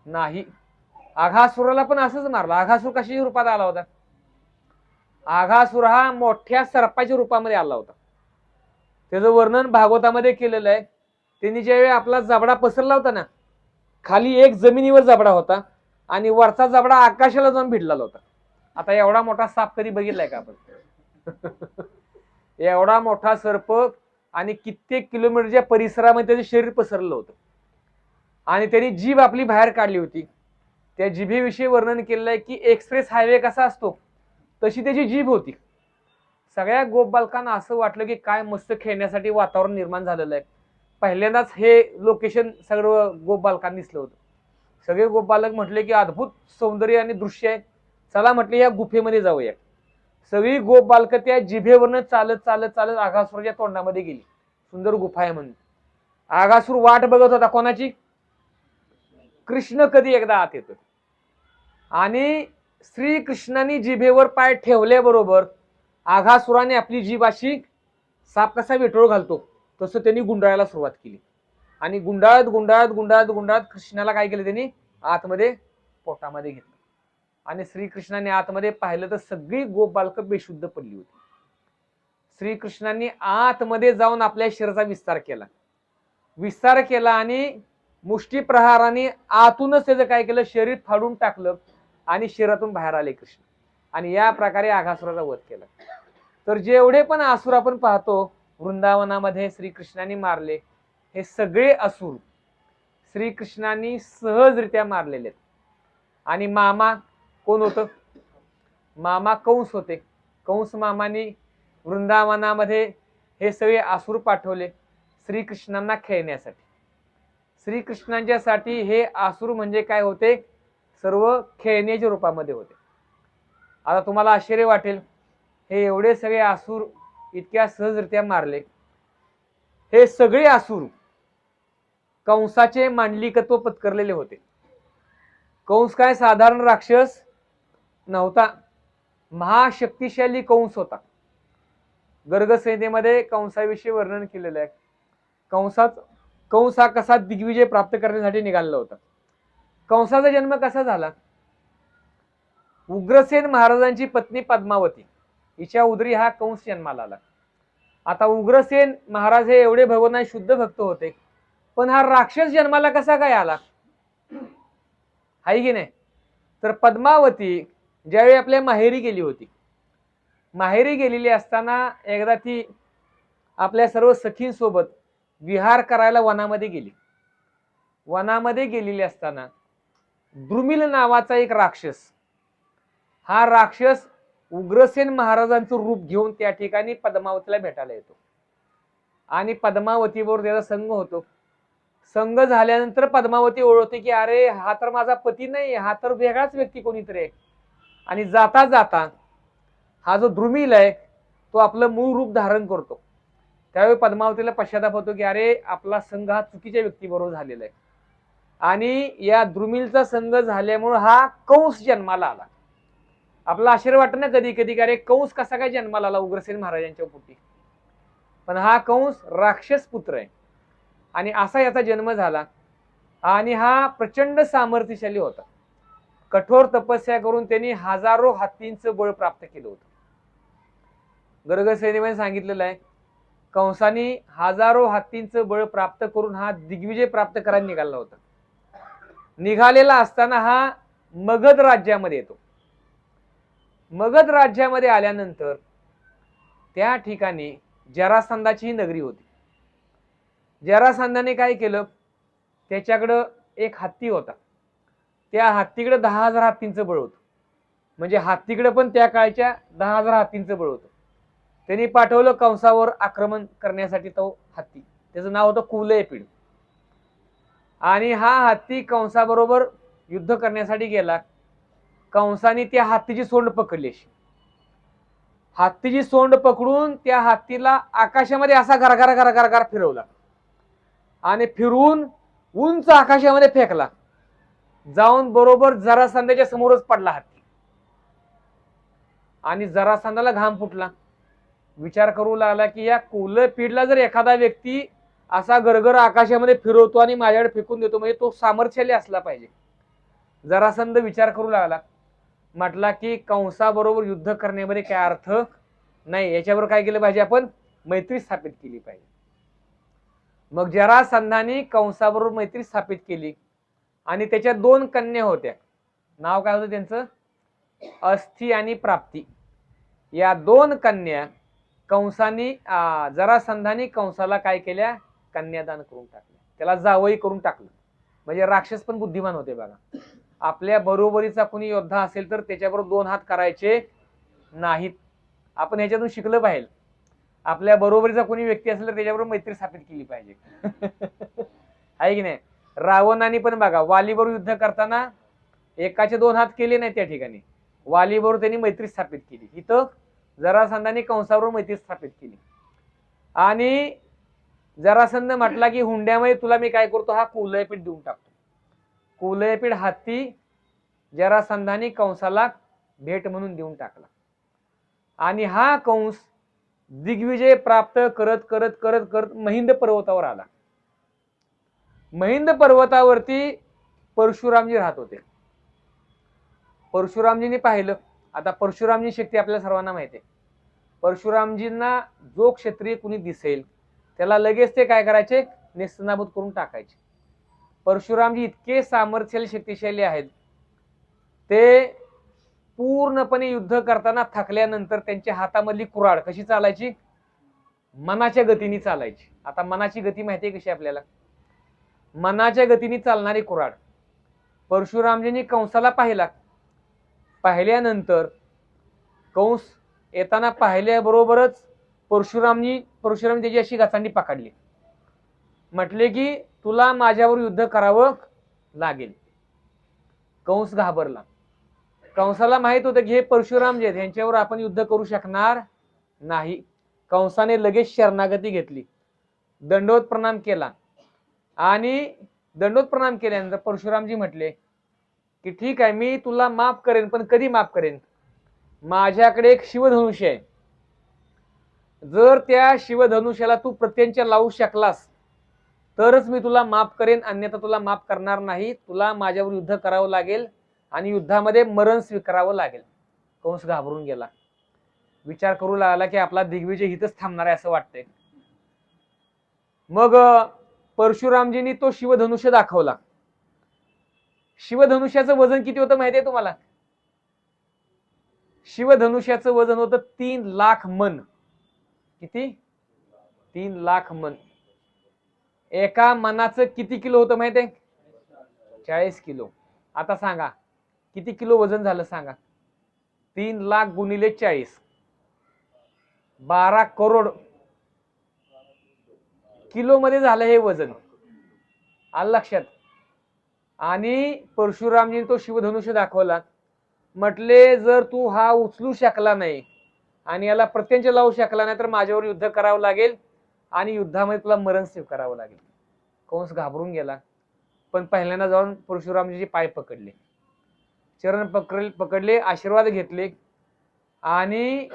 नाही. आघासुराला पण असंच मारलं. आघासूर कशाच्या रूपात आला होता? आघासूर हा मोठ्या सर्पाच्या रूपामध्ये आला होता. त्याचं वर्णन भागवतामध्ये केलेलं आहे. त्यांनी ज्यावेळी आपला जबडा पसरला होता ना, खाली एक जमिनीवर जबडा होता आणि वरचा जबडा आकाशाला जाऊन भिडलेला होता. आता एवढा मोठा साप कधी बघितलाय का आपण? एवढा मोठा सर्प आणि कित्येक किलोमीटरच्या परिसरामध्ये त्याचं शरीर पसरलं होतं आणि त्यांनी जीभ आपली बाहेर काढली होती. त्या जिभेविषयी वर्णन केलेलं आहे की एक्सप्रेस हायवे कसा असतो तशी त्याची जीभ होती. सगळ्या गोपबालकांना असं वाटलं की काय मस्त खेळण्यासाठी वातावरण निर्माण झालेलं आहे. पहिल्यांदाच हे लोकेशन सगळं गोपबालकांनी दिसलं होतं. सगळे गोपबालक म्हटले की अद्भुत सौंदर्य आणि दृश्य आहे, चला म्हटले या गुफेमध्ये जाऊया. सगळी गोपबालक त्या जिभेवरनं चालत चालत चालत आघासुराच्या तोंडामध्ये गेली. सुंदर गुफा आहे म्हणून. आघासूर वाट बघत होता कोणाची? कृष्ण कधी एकदा आत येतो. आणि श्रीकृष्णाने जिभेवर पाय ठेवल्याबरोबर आघासुराने आपली जीभ अशी साप कसा वेटोळ घालतो तसं त्यांनी गुंडाळायला सुरुवात केली आणि गुंडाळत गुंडाळत गुंडाळत गुंडाळत कृष्णाला काय केलं? त्यांनी आतमध्ये पोटामध्ये घेतलं आणि श्रीकृष्णाने आतमध्ये पाहिलं तर सगळी गोपबालकं बेशुद्ध पडली होती. श्रीकृष्णांनी आतमध्ये जाऊन आपल्या शरीराचा विस्तार केला आणि मुष्टी प्रहाराने आतूनच त्याचं काय केलं? शरीर फाडून टाकलं आणि शरीरातून बाहेर आले कृष्ण आणि या प्रकारे आघासुराचा वध केला. तर जेवढे पण असुर आपण पाहतो वृंदावनामध्ये श्रीकृष्णाने मारले, हे सगळे असुर श्रीकृष्णाने सहजरित्या मारलेले आहेत. आणि मामा कोण होतं? मामा कंस होते. कंस मामाने वृंदावनामध्ये हे सगळे असुर पाठवले श्रीकृष्णांना खेळण्यासाठी. श्रीकृष्णांच्यासाठी हे असुर म्हणजे काय होते? सर्व खेळण्याच्या रूपामध्ये होते. आता तुम्हाला आश्चर्य वाटेल, हे एवढे सगळे असुर इतक्या सहजरित्या मारले. हे सगळे असुर कंसाचे मांडलिकत्व पत्करलेले होते. कंस काय साधारण राक्षस नव्हता, महाशक्तिशाली कंस होता. गर्ग संहितेमध्ये कंसाविषयी वर्णन केलेलं आहे. कंस हा कसा दिग्विजय प्राप्त करण्यासाठी निघालेला होता. कंसाचा जन्म कसा झाला? उग्रसेन महाराजांची पत्नी पद्मावती हिच्या उदरी हा कंस जन्माला आला. आता उग्रसेन महाराज हे एवढे भगवान शुद्ध भक्त होते, पण हा राक्षस जन्माला कसा काय आला? हाय की नाही? तर पद्मावती ज्यावेळी आपल्या माहेरी गेली होती, माहेरी गेलेली असताना एकदा ती आपल्या सर्व सखींसोबत विहार करायला वनामध्ये गेली. वनामध्ये गेलेली असताना द्रुमिल नावाचा एक राक्षस, हा राक्षस उग्रसेन महाराजांचं रूप घेऊन त्या ठिकाणी पद्मावतीला भेटायला येतो आणि पद्मावतीबरोबर त्याचा संग होतो. संग झाल्यानंतर पद्मावती ओळखते की अरे हा तर माझा पती नाही, हा तर वेगळाच व्यक्ती कोणीतरी आहे. आणि जाता जाता हा जो द्रुमिल आहे तो आपलं मूळ रूप धारण करतो. त्यावेळी पद्मावतीला पश्चाताप होतो की अरे आपला संघ हा चुकीच्या व्यक्तीबरोबर झालेला आहे आणि या द्रुमिलचा संघ झाल्यामुळे हा कंस जन्माला आला. आपला आश्चर्य वाटत ना कधी कधी की अरे कंस कसा काय जन्माला आला उग्रसेन महाराजांच्या पोटी. पण हा कंस राक्षस पुत्र आहे आणि असा याचा जन्म झाला आणि हा प्रचंड सामर्थ्यशाली होता. कठोर तपस्या करून त्यांनी हजारो हत्तींचं बळ प्राप्त केलं होतं. गर्ग सैनिकांनी सांगितलेलं आहे कंसाने हजारो हत्तींचं बळ प्राप्त करून हा दिग्विजय प्राप्त करायला निघाला होता. निघालेला असताना हा मगध राज्यामध्ये येतो. मगध राज्यामध्ये आल्यानंतर त्या ठिकाणी जरासंधाची ही नगरी होती. जरासंधाने काय केलं, त्याच्याकडं एक हत्ती होता. त्या हत्तीकडे 10,000 हत्तींचं बळ होतं. म्हणजे हत्तीकडे पण त्या काळच्या 10,000 हत्तींचं बळ होतं. त्यांनी पाठवलं कंसावर आक्रमण करण्यासाठी तो हत्ती. त्याचं नाव होतं कुवलयपीड. आणि हा हत्ती कंसाबरोबर युद्ध करण्यासाठी गेला. कंसाने त्या हत्तीची सोंड पकडली. हत्तीची सोंड पकडून त्या हत्तीला आकाशामध्ये असा गरगरा गरगरा गर फिरवला आणि फिरवून उंच आकाशामध्ये फेकला. जाऊन बरोबर जरासंधाच्या समोरच पडला हत्ती. आणि जरासंधाला घाम फुटला. विचार करू लागला की या कुवलयपीडला जर एखादा व्यक्ती असा गरगर आकाशामध्ये फिरवतो आणि माझ्याकडे फेकून देतो म्हणजे तो सामर्थ्यशाली असला पाहिजे. जरासंध विचार करू लागला. म्हटला की कंसाबरोबर युद्ध करण्यामध्ये काय अर्थ नाही, याच्यावर काय केलं पाहिजे, आपण मैत्री स्थापित केली पाहिजे. मग जरासंधाने कंसाबरोबर मैत्री स्थापित केली आणि त्याच्या 2 कन्या होत्या. नाव काय होतं त्यांचं, अस्थि आणि प्राप्ती. या 2 कन्या कंसाने जरासंधाने कंसाला काय केल्या, कन्यादान करून टाकल्या. त्याला जावई करून टाकलं. म्हणजे राक्षस पण बुद्धिमान होते बघा. आपल्या बरोबरीचा कोणी योद्धा असेल तर त्याच्याबरोबर 2 हात करायचे नाहीत. आपण ह्याच्यातून शिकलं पाहिजे. आपल्या बरोबरीचा कोणी व्यक्ती असेल तर त्याच्याबरोबर मैत्री स्थापित केली पाहिजे. आहे की नाही. रावणाने पण बघा वालीबरोबर युद्ध करताना एकाचे 2 हात केले नाही. त्या ठिकाणी वालीबरोबर त्यांनी मैत्री स्थापित केली. इथं जरासंधाने कंसाबरोबर मैत्री स्थापित केली. आणि जरासंध म्हटला की हुंड्यामध्ये तुला मी काय करतो, हा कुवलयपीड देऊन टाकतो. कुवलयपीड हत्ती जरासंधाने कंसाला भेट म्हणून देऊन टाकला. आणि हा कंस दिग्विजय प्राप्त करत करत करत करत महिंद पर्वतावर आला. महिंद पर्वतावरती परशुरामजी राहत होते. परशुरामजींनी पाहिलं. आता परशुरामजी शक्ती आपल्याला सर्वांना माहिती आहे. परशुरामजींना जो क्षत्रिय कुणी दिसेल त्याला लगेच ते काय करायचे, नेस्तनाबूत करून टाकायचे. परशुरामजी इतके सामर्थ्यशाली शक्तिशाली आहेत. ते पूर्णपणे युद्ध करताना थकल्यानंतर त्यांच्या हातामधली कुऱ्हाड कशी चालायची, मनाच्या गतीने चालायची. आता मनाची गती माहिती आहे कशी आपल्याला, मनाच्या गतीने चालणारी कुऱ्हाड. परशुरामजींनी कंसाला पाहिला. पाहिल्यानंतर कंस येताना पाहिल्याबरोबरच परशुरामजी त्याची अशी गचांडी पकडली. म्हटले की तुला माझ्यावर युद्ध करावं लागेल. कंस घाबरला. कंसाला माहित होतं की हे परशुराम जे आहेत यांच्यावर आपण युद्ध करू शकणार नाही. कंसाने लगेच शरणागती घेतली. दंडवत प्रणाम केला. आणि दंडवत प्रणाम केल्यानंतर परशुरामजी म्हटले की ठीक आहे, मी तुला माफ करेन, पण कधी माफ करेन, माझ्याकडे एक शिवधनुष्य आहे. जर त्या शिवधनुष्याला तू प्रत्यंचा लावू शकलास तरच मी तुला माफ करेन, अन्यथा तुला माफ करणार नाही. तुला माझ्यावर युद्ध करावं लागेल आणि युद्धामध्ये मरण स्वीकारावं लागेल. कंस घाबरून गेला. विचार करू लागला की आपला दिग्विजय हितच थांबणार आहे असं वाटतंय. मग परशुरामजींनी तो शिवधनुष्य दाखवला. शिवधनुष्याचं वजन किती होतं माहिती आहे तुम्हाला? शिवधनुष्याचं वजन होतं 3 लाख मन. किती? 3 लाख मन. एका मनाचं किती किलो होतं माहिती आहे? 40 किलो. आता सांगा किती किलो वजन झालं सांगा. 3 लाख गुणिले 40, 12 करोड किलो मध्ये झालं हे वजन. आलं लक्षात. आणि परशुरामजीने तो शिवधनुष्य दाखवला. म्हटले जर तू हा उचलू शकला नाही आणि याला प्रत्यंच लावू शकला नाही तर माझ्यावर युद्ध करावं लागेल आणि युद्धामध्ये तुला मरण स्वीकारावं लागेल. कंस घाबरून गेला, पण पहिल्यांदा जाऊन परशुरामजीचे पाय पकडले, चरण पकडले, आशीर्वाद घेतले आणि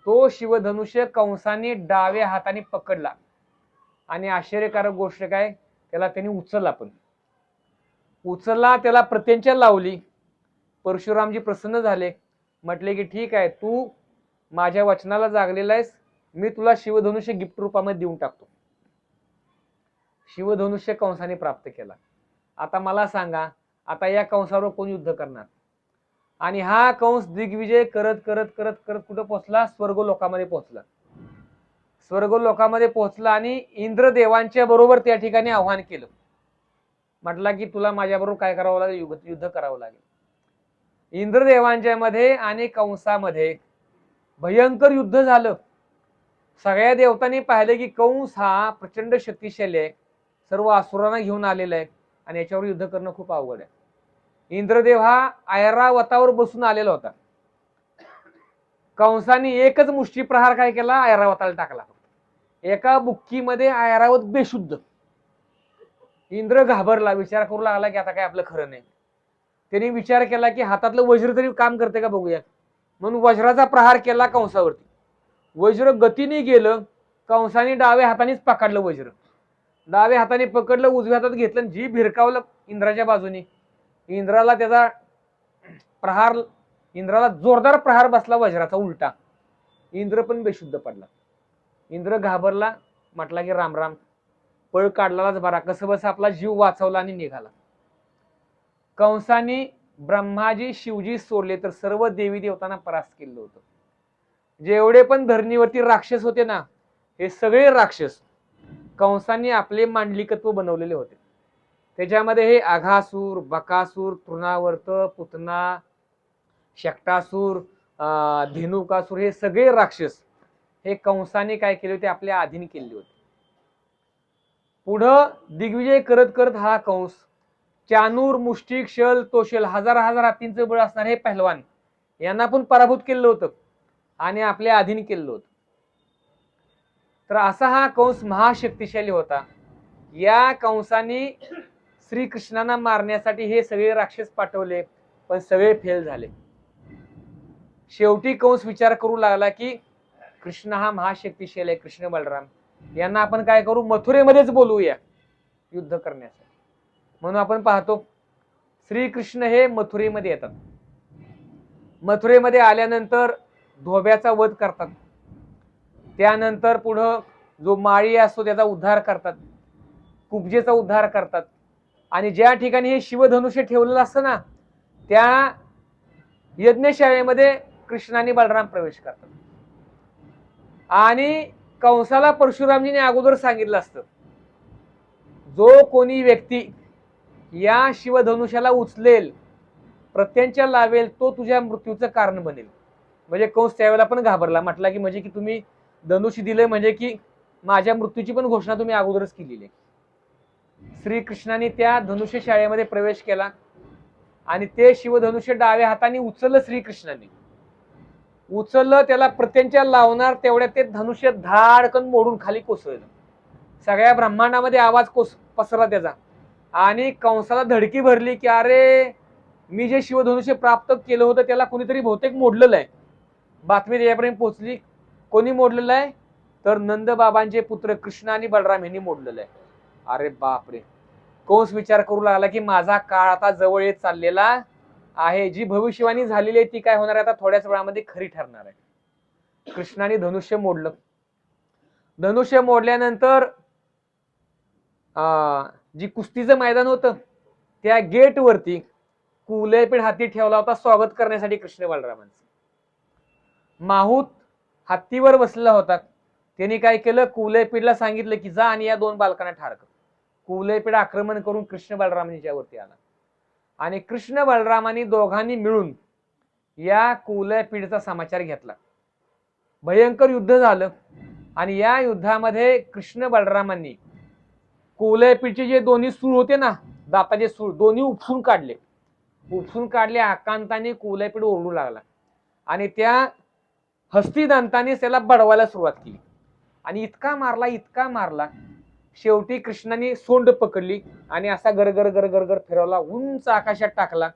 तो शिवधनुष्य कंसाने डाव्या हाताने पकडला. आणि आश्चर्यकारक गोष्ट काय, त्याला त्यांनी उचलला, पण उचलला, त्याला प्रत्यंचा लावली. परशुरामजी प्रसन्न झाले, म्हटले की ठीक आहे, तू माझ्या वचनाला जागलेला आहेस, मी तुला शिवधनुष्य गिफ्ट रूपामध्ये देऊन टाकतो. शिवधनुष्य कंसाने प्राप्त केला. आता मला सांगा, आता या कंसावर कोण युद्ध करणार? आणि हा कंस दिग्विजय करत करत करत करत कुठं पोहोचला? स्वर्ग लोकामध्ये पोहोचला. स्वर्ग लोकामध्ये पोहोचला आणि इंद्रदेवांच्या बरोबर त्या ठिकाणी आव्हान केलं. म्हटला की तुला माझ्याबरोबर काय करावं लागेल? युद्ध करावं लागेल. इंद्रदेवांच्या मध्ये आणि कंसामध्ये भयंकर युद्ध झालं. सगळ्या देवतांनी पाहिलं की कंस हा प्रचंड शक्तिशाली आहे, सर्व असुरांना घेऊन आलेला आहे आणि याच्यावर युद्ध करणं खूप अवघड आहे. इंद्रदेव हा ऐरावतावर बसून आलेला होता. कंसाने एकच मुष्टी प्रहार काय केला? ऐरावताला टाकला. एका बुक्कीमध्ये ऐरावत बेशुद्ध. इंद्र घाबरला, विचार करू लागला की आता काय आपलं खरं नाही. त्यांनी विचार केला की हातातलं वज्र तरी काम करते का बघूया, म्हणून वज्राचा प्रहार केला कंसावरती. वज्र गतीने गेलं, कंसाने डाव्या हातानेच पकडलं वज्र. डाव्या हाताने पकडलं, उजव्या हातात घेतलं, जी भिरकावलं इंद्राच्या बाजूने. इंद्राला त्याचा प्रहार, इंद्राला जोरदार प्रहार बसला वज्राचा उलटा. इंद्र पण बेशुद्ध पडला. इंद्र घाबरला, म्हटला की राम राम, पळ काढलाच बरा, कसं बस आपला जीव वाचवला आणि निघाला. कंसाने ब्रह्माजी शिवजी सोडले तर सर्व देवी देवतांना परास्त केलं होतं. जेवढे पण धरणीवरती राक्षस होते ना, हे सगळे राक्षस कंसाने आपले मांडलिकत्व बनवलेले होते. त्याच्यामध्ये हे आघासूर, बकासूर, तृणावर्त, पुतना, शक्टासूर, धेनुकासूर, हे सगळे राक्षस हे कंसाने काय केले होते? आपल्या अधीन केले होते. पुढं दिग्विजय करत करत हा कंस चानूर, मुष्टिक, शल, तोशल, हजार हजार हत्तींचं बळ असणार हे पहलवान यांना पण पराभूत केलं होतं आणि आपल्या अधीन केलं होतं. तर असा हा कंस महाशक्तिशाली होता. या कंसाने श्रीकृष्णांना मारण्यासाठी हे सगळे राक्षस पाठवले, पण सगळे फेल झाले. शेवटी कंस विचार करू लागला की कृष्ण हा महाशक्तिशाली आहे, कृष्ण बलराम यांना आपण काय करू? मथुरेमध्येच बोलवूया युद्ध करण्यासाठी. म्हणून आपण पाहतो श्रीकृष्ण हे मथुरेमध्ये येतात. मथुरेमध्ये आल्यानंतर धोब्याचा वध करतात. त्यानंतर पुढं जो माळी असतो त्याचा उद्धार करतात, कुब्जेचा उद्धार करतात. आणि ज्या ठिकाणी हे शिवधनुष्य ठेवलेलं असतं ना, त्या यज्ञशाळेमध्ये कृष्ण आणि बलराम प्रवेश करतात. आणि कंसाला परशुरामजीने अगोदर सांगितलं असतं, जो कोणी व्यक्ती या शिवधनुष्याला उचलेल, प्रत्यंचा लावेल, तो तुझ्या मृत्यूचं कारण बनेल. म्हणजे कंस त्यावेळेला पण घाबरला, म्हटला की म्हणजे की तुम्ही धनुष्य दिले म्हणजे की माझ्या मृत्यूची पण घोषणा तुम्ही अगोदरच केलेली आहे. श्रीकृष्णाने त्या धनुष्य शाळेमध्ये प्रवेश केला आणि ते शिवधनुष्य डाव्या हाताने उचललं. श्रीकृष्णाने उचललं, त्याला प्रत्यंचा लावणार तेवढ्यात ते धनुष्य धाडकन मोडून खाली कोसळलं. सगळ्या ब्रह्मांडामध्ये आवाज पसरला त्याचा आणि कंसाला धडकी भरली की अरे, मी जे शिवधनुष्य प्राप्त केलं होतं त्याला कोणीतरी बहुतेक मोडलेलं आहे. बातमी त्याच्यापर्यंत पोहोचली. कोणी मोडलेलं आहे? तर नंदबाबांचे पुत्र कृष्ण आणि बलराम यांनी मोडलेलं आहे. अरे बापरे, कंस विचार करू लागला की माझा काळ आता जवळ येत चाललेला आहे, जी भविष्यवाणी झालेली आहे ती काय होणार आहे आता थोड्याच वेळामध्ये खरी ठरणार आहे. कृष्णाने धनुष्य मोडलं. धनुष्य मोडल्यानंतर जी कुस्तीचं मैदान होतं त्या गेट वरती कुवलयपीठ हाती ठेवला होता स्वागत करण्यासाठी कृष्ण बलरामांचं. माहूत हत्तीवर बसलेला होता. त्यांनी काय केलं? कुवलयपीठला सांगितलं की जा आणि या दोन बालकांना ठार कर. कुवलयपीठ आक्रमण करून कृष्ण बलरामांच्यावरती आला आणि कृष्ण बलरामांनी दोघांनी मिळून या कुवलयपीठचा समाचार घेतला. भयंकर युद्ध झालं आणि या युद्धामध्ये कृष्ण बलरामांनी कुवलयपीठचे जे दोन्ही सूळ होते ना, दाताचे सूळ दोन्ही उपसून काढले उपसून काढले. आकांताने कुवलयापीठ ओरडू लागला आणि त्या हस्तिदंताने त्याला बडवायला सुरुवात केली आणि इतका मारला शेवटी कृष्णाने सोंड पकडली आणि असा गरगर गरगर गर फिरवला, उंच आकाशात टाकला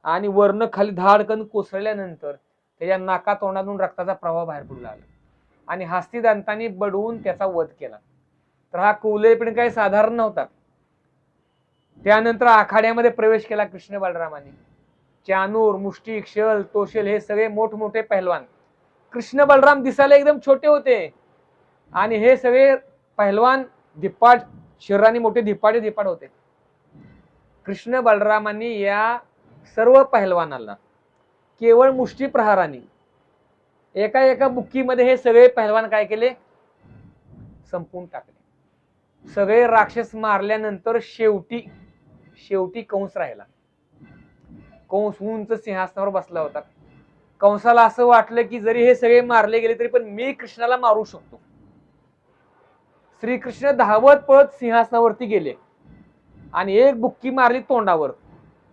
आणि वर्ण खाली धाडकन कोसळल्यानंतर त्याच्या नाका तोंडातून रक्ताचा प्रवाह बाहेर पडू लागला आणि हस्तिदंताने बडवून त्याचा वध केला. तर हा कुवलयापीठ काही साधारण नव्हता. त्यानंतर आखाड्यामध्ये प्रवेश केला कृष्ण बलरामाने. चानूर, मुष्टी, क्षल, तोशल हे सगळे मोठमोठे पहलवान. कृष्ण बलराम दिसायला एकदम छोटे होते आणि हे सगळे पहलवान धिप्पाड, शरीराने मोठे धिप्पाड होते. कृष्ण बलरामांनी या सर्व पहलवानांना केवळ मुष्टी प्रहाराने एका एका बुक्कीमध्ये हे सगळे पहलवान काय केले, संपून टाकले. सगळे राक्षस मारल्यानंतर शेवटी कंस राहिला. कंस उंच सिंहासनावर बसला होता. कंसाला असं वाटलं की जरी हे सगळे मारले गेले तरी पण मी कृष्णाला मारू शकतो. श्रीकृष्ण धावत पळत सिंहासनावरती गेले आणि एक बुक्की मारली तोंडावर.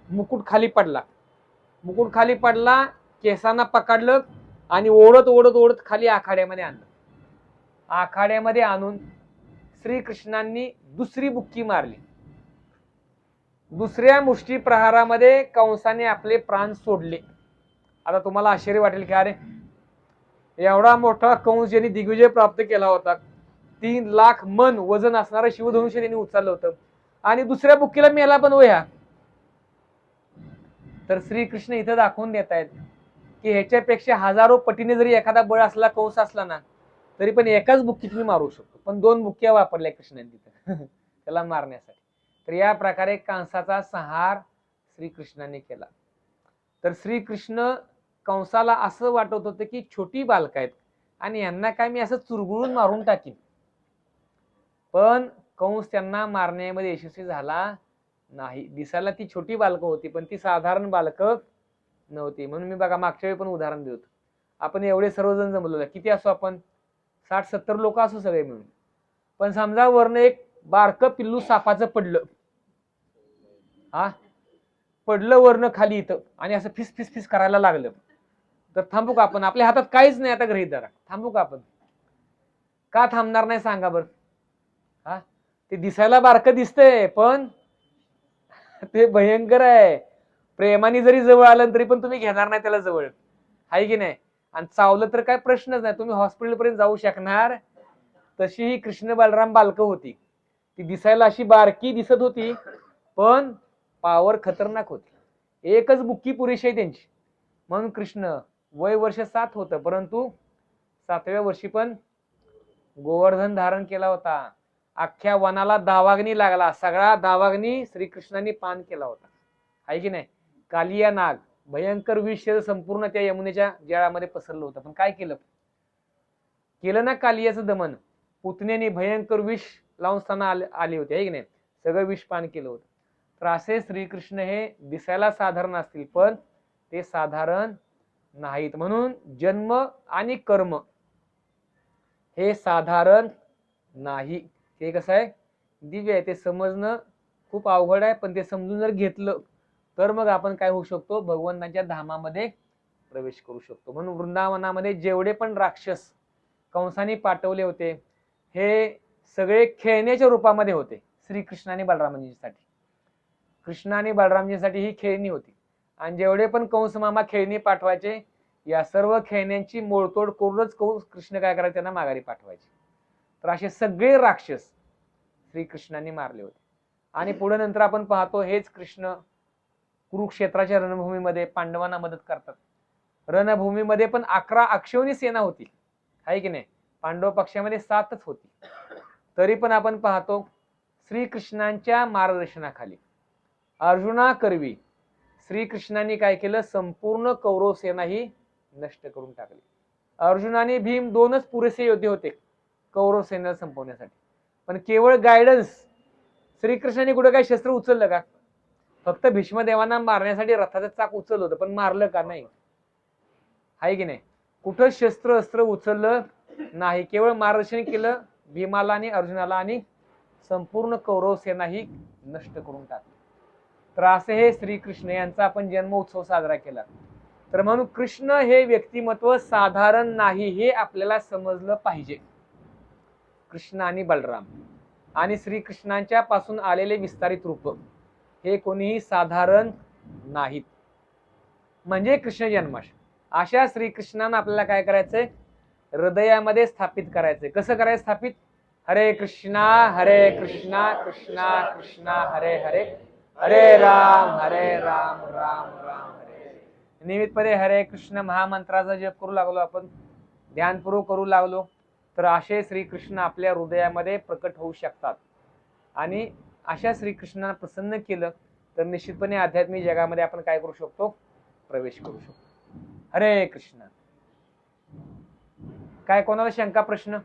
मुकुट खाली पडला, केसांना पकडलं आणि ओढत खाली आखाड्यामध्ये आणलं. आखाड्यामध्ये आणून श्रीकृष्णांनी दुसरी बुक्की मारली. दुसऱ्या मुष्टी प्रहारामध्ये कंसाने आपले प्राण सोडले. आता तुम्हाला आश्चर्य वाटेल की अरे एवढा मोठा कंस ज्यांनी दिग्विजय प्राप्त केला होता, 3 लाख मन वजन असणारं शिवधनुष्य त्यांनी उचललं होतं आणि दुसऱ्या बुक्कीला मेला पण वया. तर श्रीकृष्ण इथं दाखवून देत आहेत की ह्याच्यापेक्षा हजारो पटीने जरी एखादा बळ असला, कंस असला ना, तरी पण एकाच बुक्कीत मी मारू शकतो. पण 2 बुक्क्या वापरल्या कृष्णाने तिथं त्याला मारण्यासाठी. तर या प्रकारे कंसाचा संहार श्रीकृष्णाने केला. तर श्रीकृष्ण कंसाला असं वाटत होतं की छोटी बालक आहेत आणि यांना काय मी असं चुरगुळून मारून टाकीन. पण कंस त्यांना मारण्यामध्ये यशस्वी झाला नाही. दिसायला ती छोटी बालकं होती पण ती साधारण बालकं नव्हती. म्हणून मी बघा मागच्या वेळी पण उदाहरण देतो. आपण एवढे सर्वजण जमलो, किती असो आपण 60-70 लोक असो सगळे मिळून, पण समजा वरनं एक बारकं पिल्लू सापाचं पडलं वरनं खाली इथं आणि असं फिस करायला लागलं तर थांबू का आपण? आपल्या हातात काहीच नाही आता, गृहीत धरा. थांबू का आपण? का थांबणार नाही सांगा बरं? ते दिसायला बारकं दिसतंय पण ते भयंकर आहे. प्रेमाने जरी जवळ आलं तरी पण तुम्ही घेणार नाही त्याला जवळ, आहे की नाही? आणि चावलं तर काय प्रश्नच नाही, तुम्ही हॉस्पिटल पर्यंत जाऊ शकणार. तशी ही कृष्ण बलराम बालकं होती. ती दिसायला अशी बारकी दिसत होती पण पावर खतरनाक होती. एकच बुक्की पुरेशी आहे त्यांची. म्हणून कृष्ण वय वर्ष 7 होतं परंतु 7व्या वर्षी पण गोवर्धन धारण केला होता. अख्ख्या वनाला दावाग्नी लागला. सगळा दावाग्नी श्रीकृष्णांनी पान केला होता, आहे की नाही? कालिया नाग भयंकर विष संपूर्ण त्या यमुनेच्या जळामध्ये पसरलं होतं. पण काय केलं ना कालियाचं दमन. पुतण्याने भयंकर विष लावून स्थाना आले होते, आहे की नाही? सगळं विष पान केलं होतं. तर असे श्रीकृष्ण हे दिसायला साधारण असतील पण ते साधारण नाहीत. म्हणून जन्म आणि कर्म हे साधारण नाही. हे कसं आहे, दिव्य आहे. ते समजणं खूप अवघड आहे पण ते समजून जर घेतलं तर मग आपण काय होऊ शकतो, भगवंतांच्या धामामध्ये प्रवेश करू शकतो. म्हणून वृंदावनामध्ये जेवढे पण राक्षस कंसाने पाठवले होते हे सगळे खेळण्याच्या रूपामध्ये होते. श्रीकृष्ण आणि बलरामजींसाठी, कृष्ण आणि बलरामजींसाठी ही खेळणी होती. आणि जेवढे पण कंस मामा खेळणी पाठवायचे या सर्व खेळण्यांची मोडतोड करूनच कृष्ण काय करायचे, त्यांना माघारी पाठवायचे. तर असे सगळे राक्षस श्रीकृष्णांनी मारले होते. आणि पुढे नंतर आपण पाहतो हेच कृष्ण कुरुक्षेत्राच्या रणभूमीमध्ये पांडवांना मदत करतात. रणभूमीमध्ये पण 11 अक्षौणी सेना होती, आहे की नाही? पांडव पक्षामध्ये 7च होती. तरी पण आपण पाहतो श्रीकृष्णांच्या मार्गदर्शनाखाली अर्जुना करवी श्रीकृष्णांनी काय केलं, संपूर्ण कौरव सेना ही नष्ट करून टाकली. अर्जुन आणि भीम 2च पुरेसे योद्धे होते कौरव सेनेला संपवण्यासाठी. पण केवळ गायडन्स, श्रीकृष्णांनी कुठे काही शस्त्र उचललं का? फक्त भीष्मदेवांना मारण्यासाठी रथाचं चाक उचललं होतं पण मारलं का? नाही, आहे की नाही? कुठं शस्त्र अस्त्र उचललं नाही, केवळ मार्गदर्शन केलं भीमाला आणि अर्जुनाला आणि संपूर्ण कौरव सेना ही नष्ट करून टाकली. तर असे हे श्रीकृष्ण यांचा आपण जन्म उत्सव साजरा केला. तर म्हणून कृष्ण हे व्यक्तिमत्व साधारण नाही हे आपल्याला समजलं पाहिजे. कृष्ण आणि बलराम आणि श्रीकृष्णांच्या पासून आलेले विस्तारित रूप हे कोणीही साधारण नाहीत. म्हणजे कृष्ण जन्माष्टमी अशा श्रीकृष्णांना आपल्याला काय करायचंय, हृदयामध्ये स्थापित करायचंय. कसं करायचं स्थापित? हरे कृष्णा कृष्णा कृष्णा हरे हरे, हरे राम राम राम हरे. नियमितपणे हरे कृष्ण महामंत्राचा जप करू लागलो, आपण ध्यानपूर्वक करू लागलो, तर असे श्रीकृष्ण आपल्या हृदयामध्ये प्रकट होऊ शकतात. आणि अशा श्रीकृष्णांना प्रसन्न केलं तर निश्चितपणे आध्यात्मिक जगामध्ये आपण काय करू शकतो, प्रवेश करू शकतो. हरे कृष्ण. काय कोणाला शंका प्रश्न?